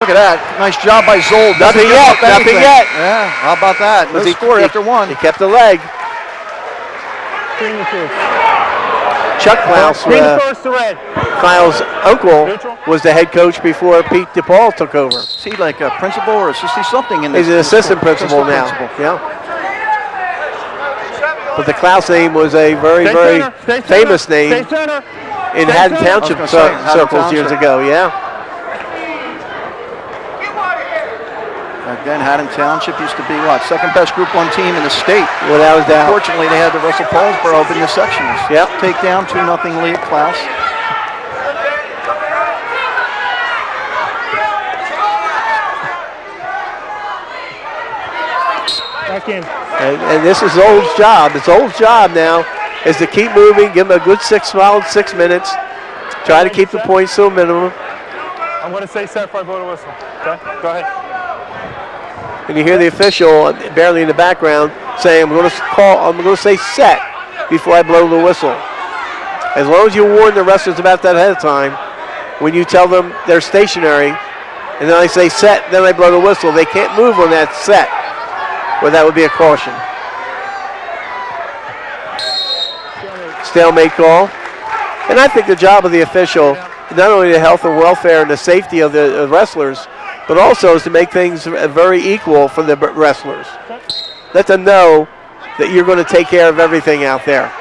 Look at that. Nice job by Zoll. Nothing yet. Yeah, how about that? No score after one. He kept the leg. Chuck Klaus, Kyle's uncle, was the head coach before Pete DePaul took over. Is he like a principal or assistant something in this? He's an assistant principal now. Yeah. But the Klaus name was a very, very famous name in Haddon Township circles years ago. Yeah. Again, Haddon Township used to be what? Second best Group 1 team in the state. Without a doubt. Unfortunately, they had to wrestle Paulsboro up in the sections. Yep. Take down 2-0 lead, Klaus. Back in. And this is Old's job. It's Old's job now is to keep moving, give him a good solid 6 minutes, try to keep the points to a minimum. I'm going to say set before I blow the whistle. Okay? Go ahead. And you hear the official barely in the background saying, I'm going to say set before I blow the whistle. As long as you warn the wrestlers about that ahead of time, when you tell them they're stationary, and then I say set, then I blow the whistle, they can't move on that set, or that would be a caution. Stalemate call. And I think the job of the official, not only the health and welfare and the safety of the wrestlers, but also is to make things very equal for the wrestlers. Let them know that you're going to take care of everything out there.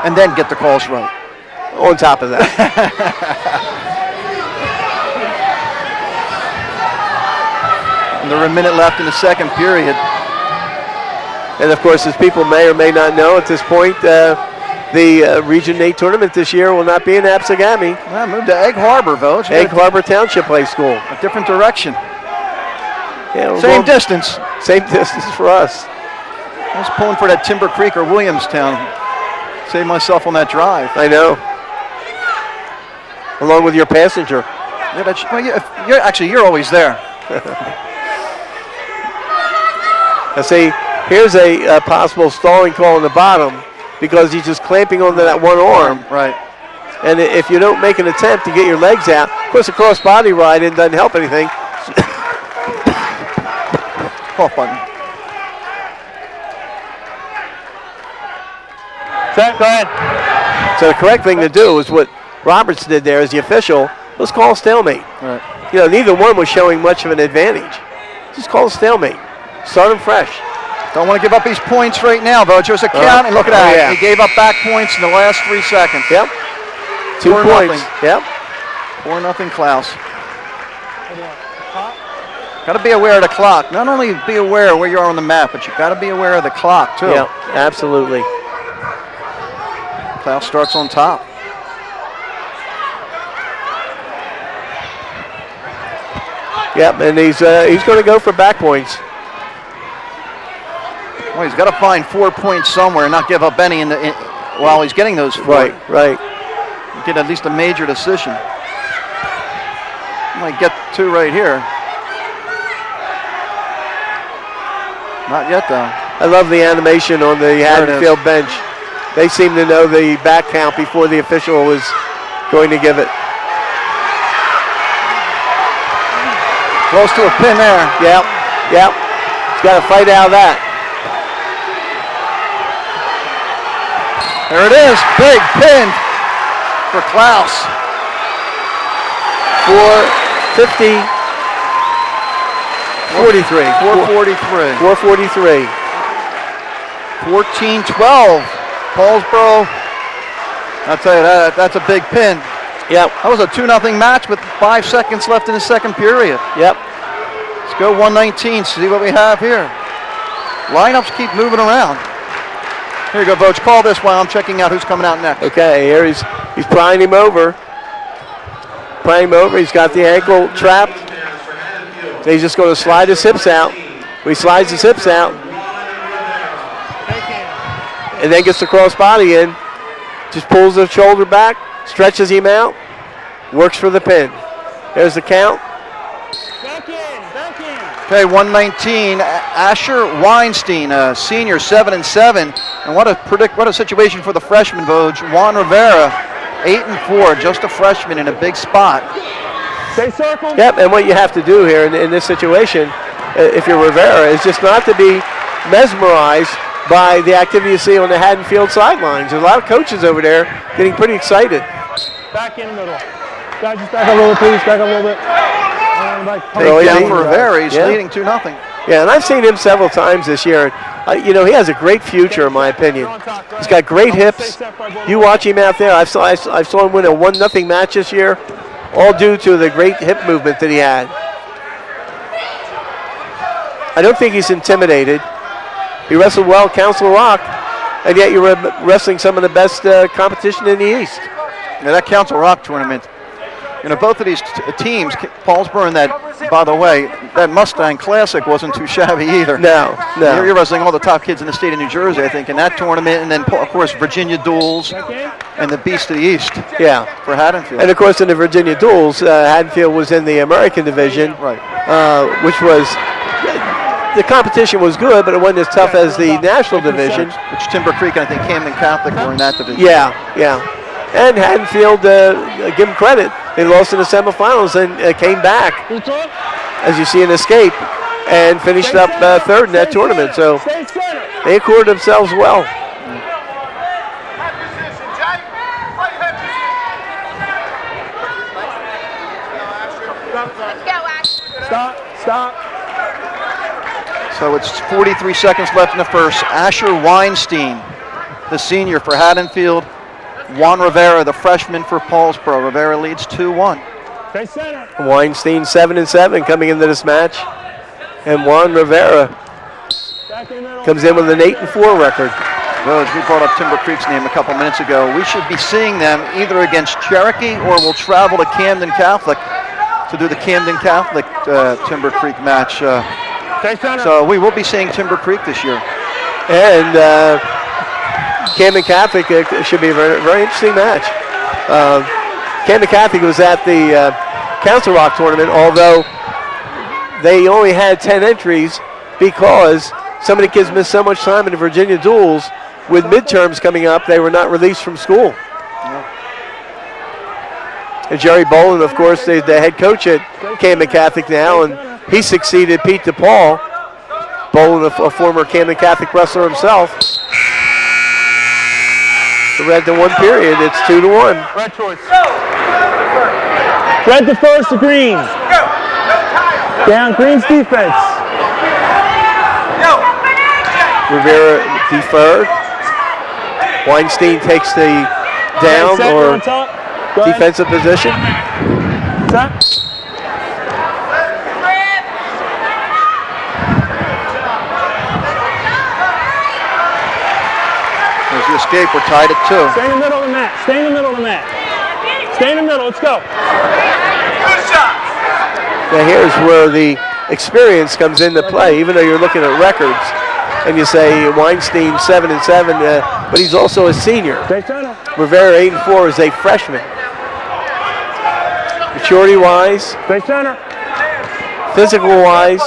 And then get the calls right. On top of that. And there are a minute left in the second period. And of course, as people may or may not know at this point, the Region 8 tournament this year will not be in Absegami. Well, moved to Egg Harbor, Village. Egg Harbor Township High School. A different direction. Yeah, same distance. Same distance for us. I was pulling for that Timber Creek or Williamstown. Saved myself on that drive. I know. Along with your passenger. Yeah, that's, well, you're always there. Now see, here's a possible stalling call on the bottom because he's just clamping onto that one arm. Right. And if you don't make an attempt to get your legs out, of course, a cross-body ride in doesn't help anything. Cough button. Set, go ahead. So the correct thing to do is what Roberts did there as the official. Let's call a stalemate. Right. You know, neither one was showing much of an advantage. Just call a stalemate. Start them fresh. Don't want to give up these points right now, though. There's a count, and look at that. Yeah. He gave up back points in the last 3 seconds. Yep. 2 points. Yep. 4-0 Klaus. Got to be aware of the clock. Not only be aware of where you are on the map, but you've got to be aware of the clock, too. Yeah, absolutely. Klaus starts on top. Yep, and he's going to go for back points. Well, he's got to find 4 points somewhere and not give up any while he's getting those 4. Right. Get at least a major decision. Might get 2 right here. Not yet, though. I love the animation on the Haddonfield bench. They seem to know the back count before the official was going to give it. Close to a pin there. Yep. He's got to fight out of that. There it is. Big pin for Klaus. 443. 14-12. Paulsboro. I'll tell you, that's a big pin. Yep. That was a 2-0 match with 5 seconds left in the second period. Yep. Let's go 119, see what we have here. Lineups keep moving around. Here you go, Voach. Call this while I'm checking out who's coming out next. Okay, here he's prying him over. He's got the ankle trapped. He's just going to slide his hips out. He slides his hips out. And then gets the cross body in. Just pulls the shoulder back, stretches him out, works for the pin. There's the count. Back in. Okay, 119. Asher Weinstein, a senior, 7-7. And what a situation for the freshman, Vogue. Juan Rivera, 8-4, just a freshman in a big spot. Stay circled. Yep, and what you have to do here in this situation, if you're Rivera, is just not to be mesmerized by the activity you see on the Haddonfield sidelines. There's a lot of coaches over there getting pretty excited. Back in the middle. Guys, just back up a little bit, please. Back up a little bit. Takedown for Rivera. He's leading 2-0. Yeah, and I've seen him several times this year. You know, he has a great future, in my opinion. He's got great hips. You watch him out there. I saw him win a 1-0 match this year, all due to the great hip movement that he had. I don't think he's intimidated. He wrestled well at Council Rock, and yet you're wrestling some of the best competition in the East. Yeah, that Council Rock tournament, you know, both of these teams, Paulsboro and that, by the way, that Mustang Classic wasn't too shabby either. No. You're wrestling all the top kids in the state of New Jersey, I think, in that tournament, and then, of course, Virginia Duels and the Beast of the East for Haddonfield. And, of course, in the Virginia Duels, Haddonfield was in the American division, which was, the competition was good, but it wasn't as tough as the national division. Which Timber Creek and I think Camden Catholic were in that division. Yeah. And Haddonfield, give them credit, they lost in the semifinals and came back, as you see in Escape, and finished up third in that tournament. So they accorded themselves well. Stop. So it's 43 seconds left in the first. Asher Weinstein, the senior for Haddonfield. Juan Rivera, the freshman for Paulsboro. Rivera leads 2-1. Weinstein 7-7 coming into this match. And Juan Rivera comes in with an 8-4 record. Well, as we brought up Timber Creek's name a couple minutes ago, we should be seeing them either against Cherokee or we'll travel to Camden Catholic to do the Camden Catholic Timber Creek match. So we will be seeing Timber Creek this year. And Camden Catholic should be a very, very interesting match. Camden Catholic was at the Council Rock tournament, although they only had 10 entries because some of the kids missed so much time in the Virginia Duels. With midterms coming up, they were not released from school. And Jerry Boland, of course, the head coach at Camden Catholic now, and he succeeded Pete DePaul. Boland, a former Camden Catholic wrestler himself. So red to one period, it's 2-1. Red choice. Red to first to green. Down Green's defense. Rivera deferred. Weinstein takes the down or defensive position. There's the escape. We're tied at 2. Stay in the middle of the mat. Stay in the middle of the mat. Stay in the middle. Let's go. Now here's where the experience comes into play, even though you're looking at records. And you say Weinstein 7-7, but he's also a senior. Rivera 8-4 is a freshman. Maturity-wise, physical-wise,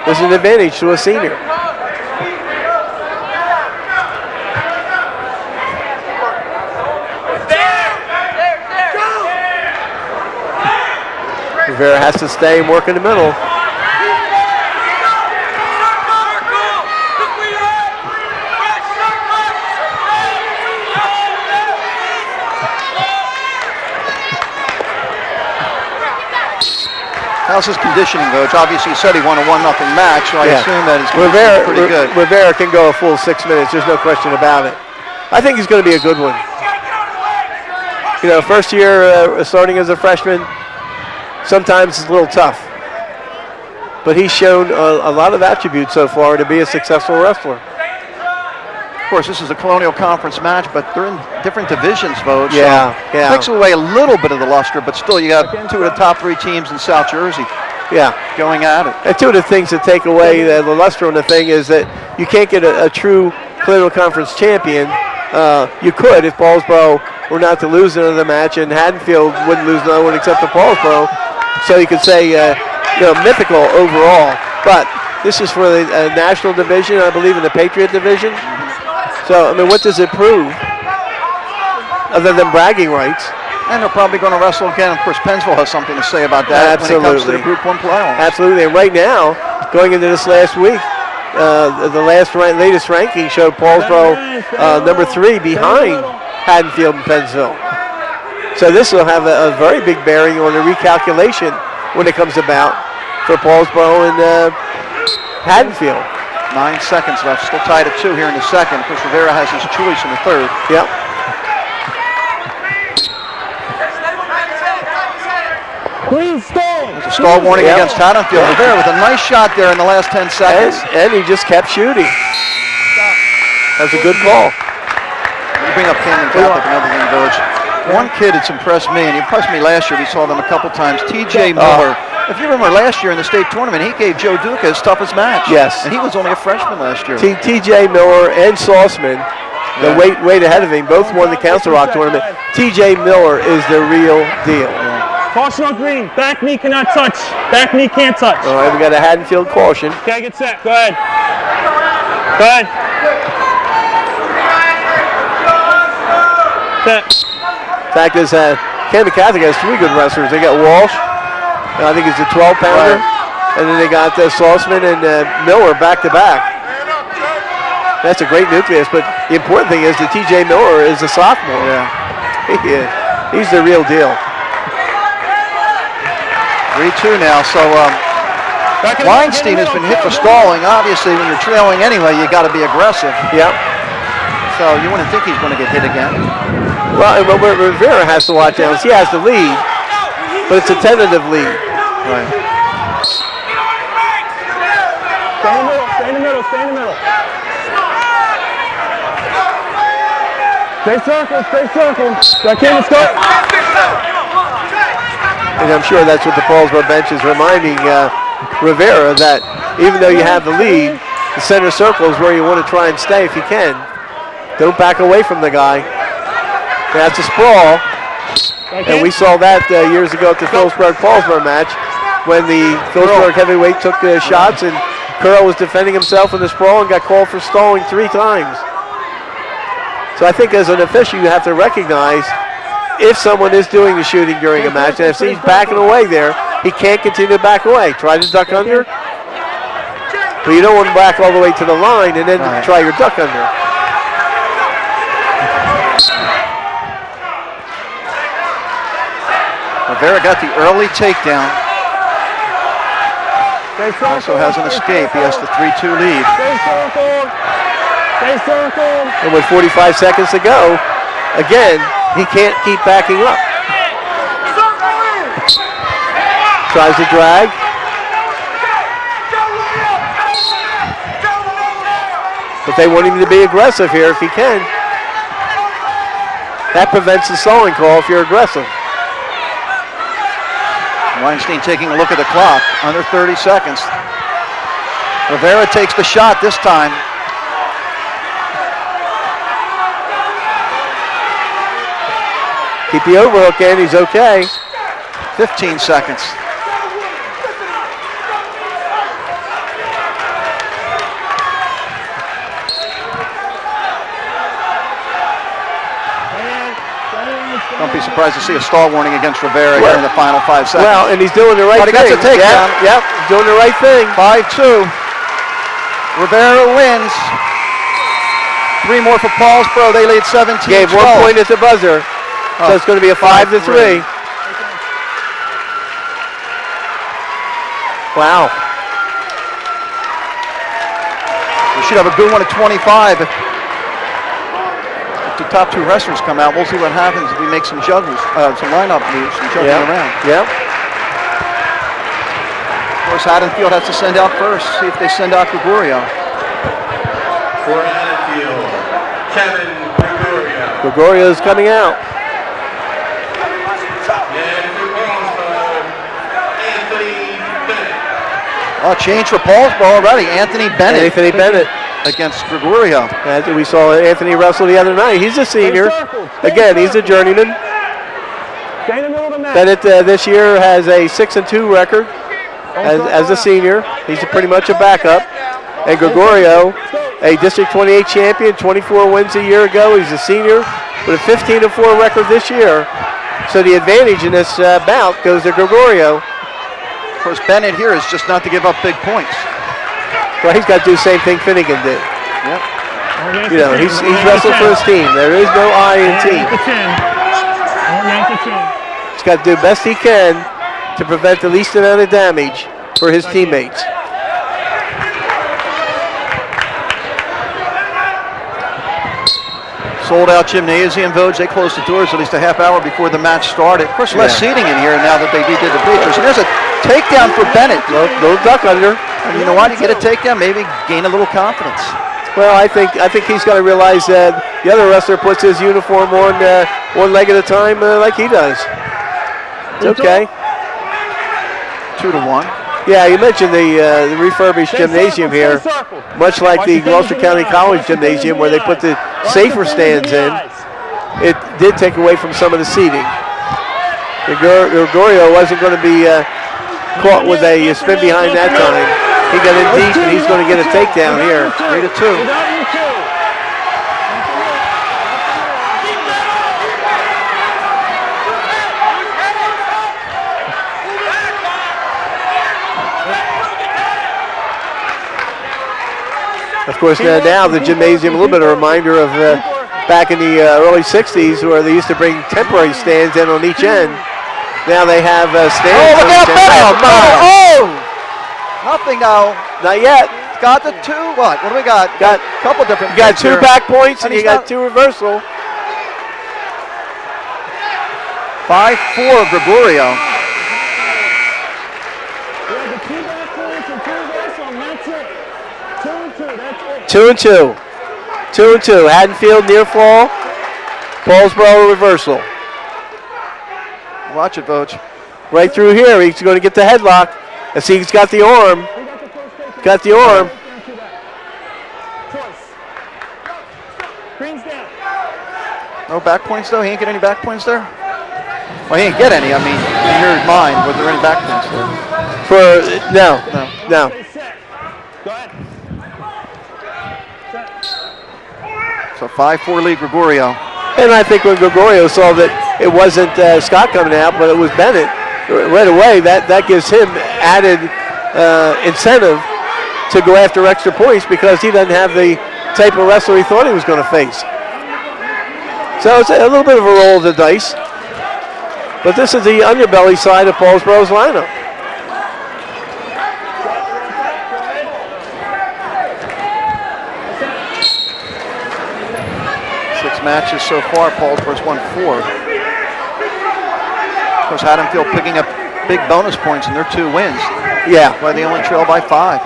there's an advantage to a senior. Rivera has to stay and work in the middle. How's his conditioning, Coach? Obviously, he said he won a 1-0 match, so I assume that his conditioning is pretty good. Rivera can go a full 6 minutes. There's no question about it. I think he's going to be a good one. You know, first year starting as a freshman, sometimes it's a little tough. But he's shown a lot of attributes so far to be a successful wrestler. Of course, this is a Colonial Conference match, but they're in different divisions, folks. Yeah. Takes away a little bit of the luster, but still, you got 2 of the top 3 teams in South Jersey. Going at it. And 2 of the things that take away the luster on the thing is that you can't get a true Colonial Conference champion. You could if Paulsboro were not to lose another match, and Haddonfield wouldn't lose another one except for Paulsboro. So you could say, mythical overall. But this is for the national division, I believe, in the Patriot division. So, I mean, what does it prove? Other than bragging rights. And they're probably going to wrestle again. Of course, Pennsville has something to say about that when it comes to the Group 1 playoffs. Absolutely. And right now, going into this last week, the latest ranking showed Paulsboro number 3 behind Haddonfield and Pennsville. So this will have a very big bearing on the recalculation when it comes about for Paulsboro and Haddonfield. 9 seconds left. Still tied at 2 here in the second. Of course, Rivera has his choice in the third. Yep. Green stall. There's a stall warning against Haddonfield. Rivera with a nice shot there in the last 10 seconds. And he just kept shooting. That's a good call. You bring up Camden Catholic, another Green Village. One kid that's impressed me, and he impressed me last year. We saw them a couple times. T.J. Miller. If you remember last year in the state tournament, he gave Joe Duca his toughest match. Yes. And he was only a freshman last year. T.J. Miller and Sauceman, the weight ahead of him, both won the Council Rock tournament. T.J. Miller is the real deal. Caution on green. Back knee cannot touch. Back knee can't touch. All right, we got a Haddonfield caution. Okay, get set. Go ahead. Go ahead. Set. Fact is, Camden Catholic has 3 good wrestlers. They got Walsh, I think he's a 12-pounder, and then they got Sauceman and Miller back to back. That's a great nucleus, but the important thing is that T.J. Miller is a sophomore. Yeah. He's the real deal. 3-2 now, so Weinstein has been hit for stalling. Obviously, when you're trailing anyway, you got to be aggressive. Yep. So you wouldn't think he's going to get hit again. Well, and what Rivera has to watch out is he has the lead, but it's a tentative lead. Right. Stay in the middle, stay in the middle, stay in the middle. Stay circled, stay circled. That can't start. And I'm sure that's what the Paulsboro bench is reminding Rivera, that even though you have the lead, the center circle is where you want to try and stay if you can. Don't back away from the guy. That's a sprawl. And we saw that years ago at the Phillipsburg-Paulsboro match when the Phillipsburg heavyweight took shots and Curl was defending himself in the sprawl and got called for stalling 3 times. So I think as an official you have to recognize if someone is doing the shooting during a match, and if he's backing away there, he can't continue to back away. Try to duck under, but you don't want to back all the way to the line and then try your duck under. Rivera got the early takedown. Also has an escape. He has the 3-2 lead. Stay circled. Stay circled. And with 45 seconds to go, again, he can't keep backing up. Tries to drag. But they want him to be aggressive here if he can. That prevents the stalling call if you're aggressive. Weinstein taking a look at the clock. Under 30 seconds. Rivera takes the shot this time. Keep the overhook in, he's okay. 15 seconds. Don't be surprised to see a stall warning against Rivera here in the final 5 seconds. Well, and he's doing the right thing. But he gets a takedown. Yep, he's doing the right thing. 5-2. Rivera wins. 3 more for Paulsboro. They lead 17-12. Gave 1 point at the buzzer. So it's going to be a 5-3. Wow. We should have a good one at 25. If the top 2 wrestlers come out, we'll see what happens if we make some juggles, some lineup moves, some juggling around. Yep. Of course, Haddonfield has to send out first. See if they send out Gregorio. For Haddonfield, Kevin Gregorio. Gregorio's coming out. Oh, change for Paulsboro already. Anthony Bennett. Anthony Bennett against Gregorio. As we saw Anthony wrestle the other night. He's a senior. Again, he's a journeyman. Bennett this year has a 6-2 record as a senior. He's pretty much a backup. And Gregorio, a District 28 champion, 24 wins a year ago. He's a senior with a 15-4 record this year. So the advantage in this bout goes to Gregorio. Of course, Bennett here is just not to give up big points. Well, he's got to do the same thing Finnegan did. Yep. You know, he's wrestled for his team. There is no I in team. He's got to do the best he can to prevent the least amount of damage for his teammates. Sold-out gymnasium, Vogue. They closed the doors at least a half hour before the match started. Of course, less seating in here now that they redid the bleachers. And there's a takedown for Bennett. Little duck under. And you know what? You get a takedown, maybe gain a little confidence. Well, I think he's got to realize that the other wrestler puts his uniform on one leg at a time like he does. It's okay. 2-1. Yeah, you mentioned the refurbished gymnasium here, much like the Gloucester County College gymnasium where they put the safer stands in. It did take away from some of the seating. Gregorio wasn't going to be caught with a spin behind that time. He got in deep, and he's going to get a takedown here. 3-2. Of course, now the gymnasium, a little bit of a reminder of back in the early 60s where they used to bring temporary stands in on each end. Now they have stands. Oh, look out, Bennett! Oh! Nothing now. Not yet. Got the two. What? What do we got? Got a couple different. You got two here. back points and And you got two reversal. 5-4 Gregorio. 2-2. 2-2. Haddonfield near fall. Paulsboro reversal. Watch it, Vogue. Right through here. He's going to get the headlock. As he's got the arm. Got the arm. No back points though? He ain't get any back points there? Well, he didn't get any. I mean, in your mind, was there any back points there? No. So 5-4 lead Gregorio. And I think when Gregorio saw that it wasn't Scott coming out, but it was Bennett, right away, that gives him added incentive to go after extra points because he doesn't have the type of wrestler he thought he was going to face. So it's a little bit of a roll of the dice. But this is the underbelly side of Paulsboro's lineup. Matches so far, Paulsboro's won 4. Of course, Haddonfield picking up big bonus points in their 2 wins. Yeah. Why they only trail by 5.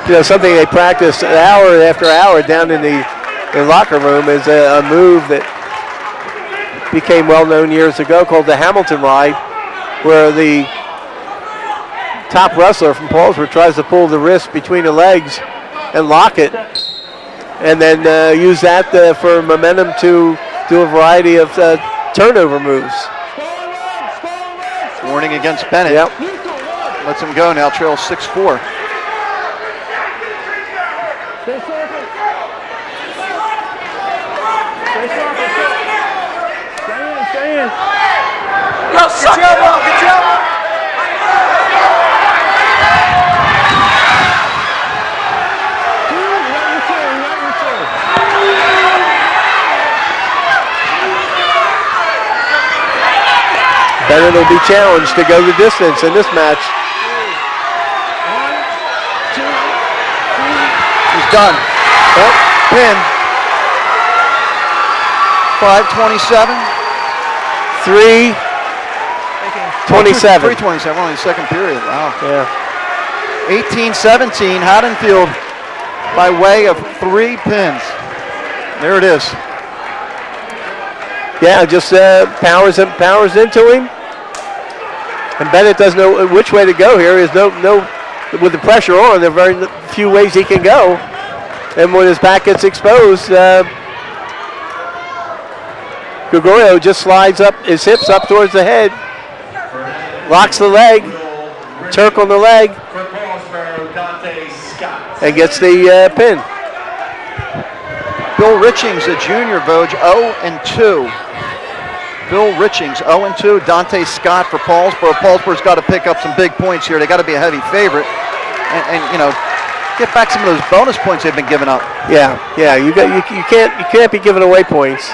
You know, something they practice hour after hour down in the locker room is a move that became well known years ago called the Hamilton Ride, where the top wrestler from Paulsboro tries to pull the wrist between the legs and lock it, and then use that for momentum to do a variety of turnover moves. Warning against Bennett. Yep. Lets him go now, trails 6-4. Yo, suck it up, get your elbow. Bennett will be challenged to go the distance in this match. He's done. Oh, pin. 5:27. 3:27. 3:27, only the second period. Wow. Yeah. 18-17, Haddonfield by way of 3 pins. There it is. Yeah, just powers into him. And Bennett doesn't know which way to go here. There's no, with the pressure on, there are very few ways he can go. And when his back gets exposed, Gregorio just slides up his hips up towards the head, locks the leg, Turk on the leg. For Paulsboro, Dante and gets the pin. Bill Richings, a junior, Vogue, 0-2. Bill Richings, 0-2. Dante Scott for Paulsboro. Paulsboro's got to pick up some big points here. They got to be a heavy favorite, and you know, get back some of those bonus points they've been giving up. Yeah. You can't be giving away points.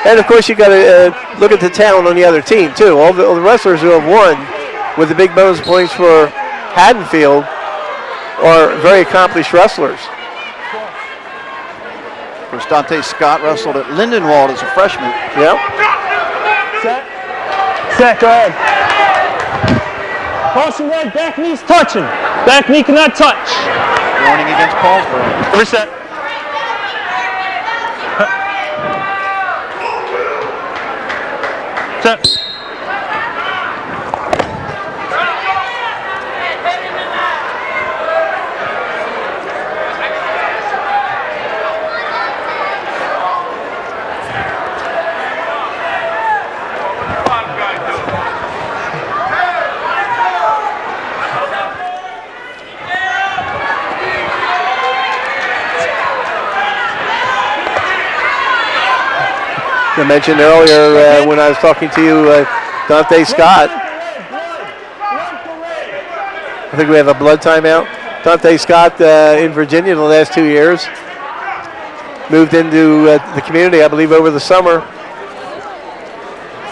And of course, you got to look at the talent on the other team too. All the wrestlers who have won with the big bonus points for Haddonfield are very accomplished wrestlers. Of course, Dante Scott wrestled at Lindenwald as a freshman. Yep. Set, go ahead. Caution red, back knee's touching. Back knee cannot touch. Warning against Paulsboro. Reset. Set. I mentioned earlier when I was talking to you, Dante Scott. I think we have a blood timeout. Dante Scott in Virginia the last 2 years. Moved into the community, I believe, over the summer.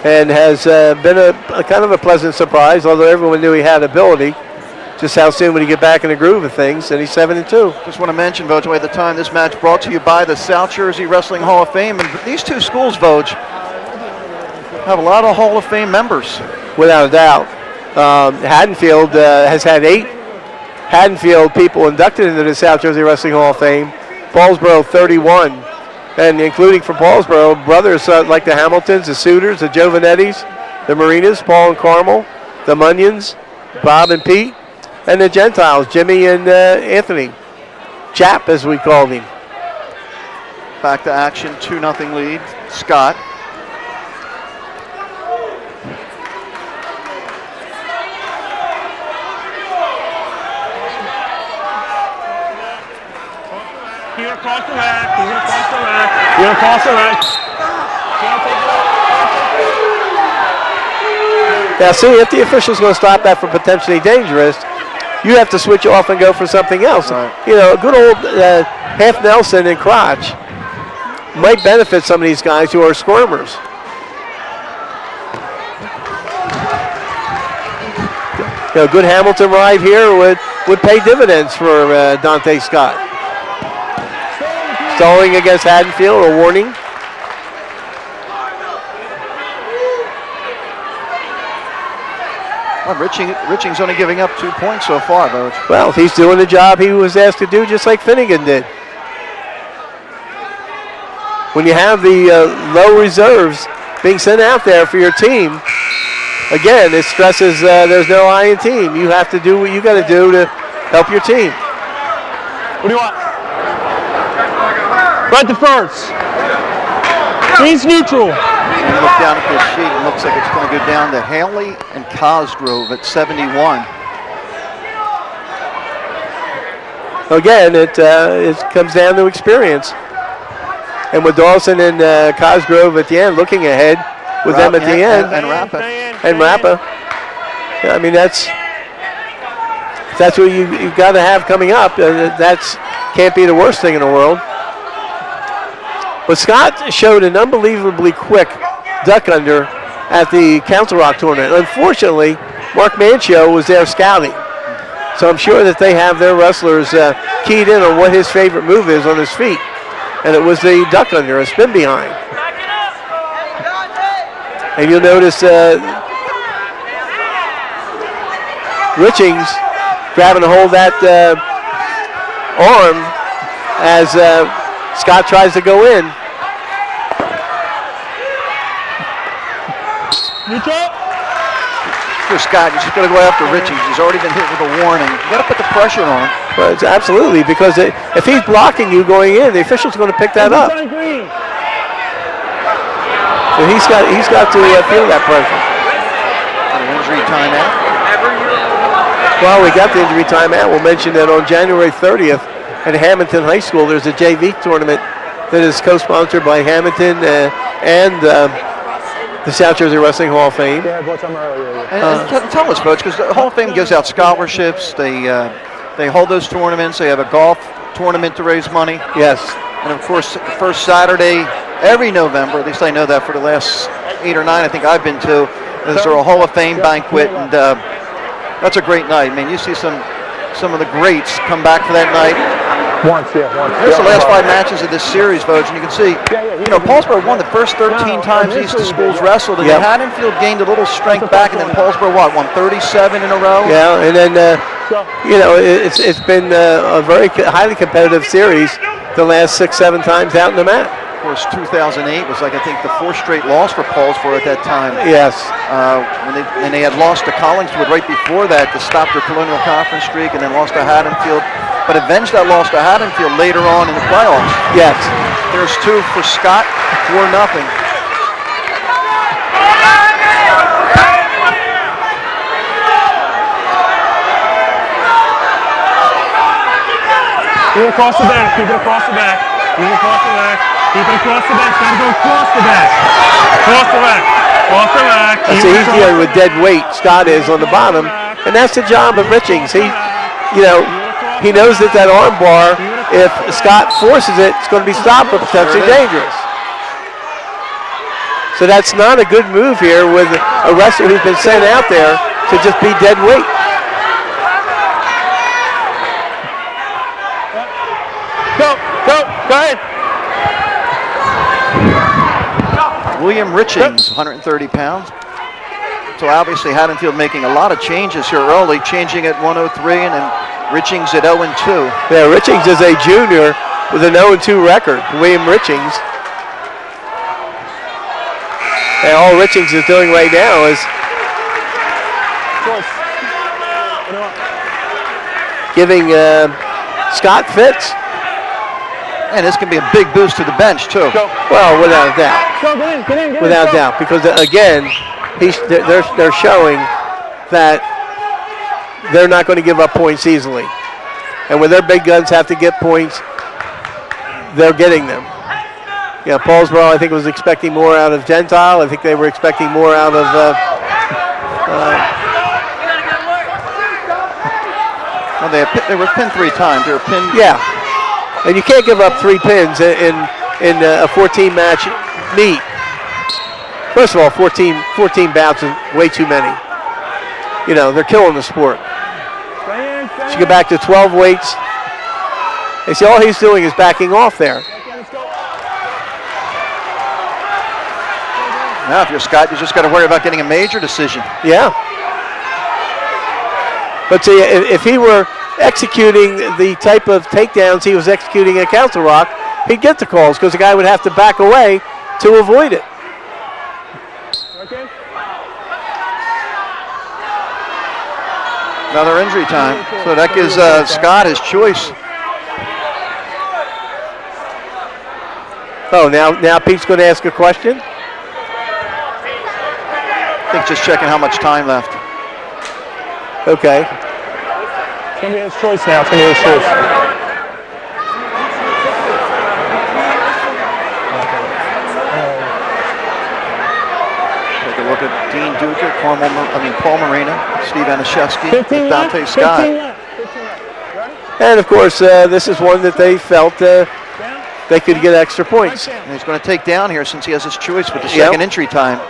And has been a kind of a pleasant surprise, although everyone knew he had ability. Just how soon would he get back in the groove of things, and he's 7-2. Just want to mention, Vogue, at the time, this match brought to you by the South Jersey Wrestling Hall of Fame. And these two schools, Vogue, have a lot of Hall of Fame members. Without a doubt. Haddonfield has had 8 Haddonfield people inducted into the South Jersey Wrestling Hall of Fame. Paulsboro, 31. And including for Paulsboro, brothers like the Hamiltons, the Suitors, the Giovanettis, the Marinas, Paul and Carmel, the Munions, Bob and Pete, and the Gentiles, Jimmy and Anthony. Chap, as we called him. Back to action, 2-0 lead. Scott. You're across the rack. You're across the rack. You're across the rack. Now, see, if the official's going to stop that for potentially dangerous, you have to switch off and go for something else. Right. You know, a good old half Nelson and crotch might benefit some of these guys who are squirmers. You know, a good Hamilton ride here would pay dividends for Dante Scott. Stalling against Haddonfield, a warning. Well, Richings only giving up 2 points so far, Vogue. Well, he's doing the job he was asked to do, just like Finnegan did. When you have the low reserves being sent out there for your team, again, it stresses there's no I in team. You have to do what you got to do to help your team. What do you want? Right to first. Green's neutral. When you look down at this sheet, it looks like it's going to go down to Haley and Cosgrove at 71. Again, it comes down to experience. And with Dawson and Cosgrove at the end, looking ahead with them at the end. And Rappa. And Rappa. Yeah, I mean, that's what you've got to have coming up. That's can't be the worst thing in the world. But Scott showed an unbelievably quick duck under at the Council Rock tournament. Unfortunately, Mark Manchio was there scouting. So I'm sure that they have their wrestlers keyed in on what his favorite move is on his feet. And it was the duck under, a spin behind. And you'll notice Richings grabbing a hold of that arm as Scott tries to go in. For Scott, you just got to go after Richings. He's already been hit with a warning. You got to put the pressure on. Well, it's absolutely, because if he's blocking you going in, the official's going to pick that up. So he's got to feel that pressure. An injury timeout. Well, we got the injury timeout. We'll mention that on January 30th at Hamilton High School, there's a JV tournament that is co-sponsored by Hamilton and the South Jersey Wrestling Hall of Fame. Yeah, what's on earlier. And tell us, Coach, because the Hall of Fame gives out scholarships. They hold those tournaments. They have a golf tournament to raise money. Yes. And, of course, the first Saturday every November, at least I know that for the last 8 or 9 I think I've been to, is there a Hall of Fame banquet, and that's a great night. I mean, you see some of the greats come back for that night. Once. Here's the last 5 matches of this series, Vogue, and you can see, Paulsboro won the first 13 times these two schools wrestled, and then Haddonfield gained a little strength back, and then Paulsboro, won 37 in a row? Yeah, and then, it's been a very highly competitive series the last 6-7 times out in the mat. Of course, 2008 was I think the 4th straight loss for Paulsboro at that time. Yes. When they had lost to Collingswood right before that to stop their Colonial Conference streak, and then lost to Haddonfield, but avenged that loss to Haddonfield later on in the playoffs. Yes. There's 2 for Scott, 4-0. Keep it across the back. Keep it across the back. Keep it across the back. Keep it across the back. Gotta go across the back. Across the back. Across the back. So he's dealing with dead weight. Scott is on the bottom, and that's the job of Richings. He knows that arm bar, if Scott forces it, it's going to be stopped or potentially dangerous. So that's not a good move here with a wrestler who's been sent out there to just be dead weight. Go ahead. William Richings, 130 pounds. So obviously Haddonfield making a lot of changes here early, changing at 103 and then Richings at 0-2. Yeah, Richings is a junior with an 0-2 record, William Richings. And all Richings is doing right now is giving Scott fits. And this can be a big boost to the bench, too. Well, without a doubt. Get in. Without a doubt, because again, they're showing that they're not going to give up points easily. And when their big guns have to get points, they're getting them. Yeah, Paulsboro, I think, was expecting more out of Gentile. I think they were expecting more out of well, they were pinned 3 times. They were pinned. Yeah. And you can't give up 3 pins in a 14-match meet. First of all, 14 bouts is way too many. They're killing the sport. You get back to 12 weights. You see, all he's doing is backing off there. Now, if you're Scott, you just got to worry about getting a major decision. Yeah. But see, if he were executing the type of takedowns he was executing at Council Rock, he'd get the calls because the guy would have to back away to avoid it. Another injury time. So that gives Scott his choice. Oh, now Pete's going to ask a question? I think just checking how much time left. Okay. It's going to be his choice now. It's going to be his choice. Take a look at Dean Duca, Paul Marina, Steve Anashevsky, and Dante Scott. And of course, this is one that they felt they could get extra points. And he's going to take down here since he has his choice with the second entry time.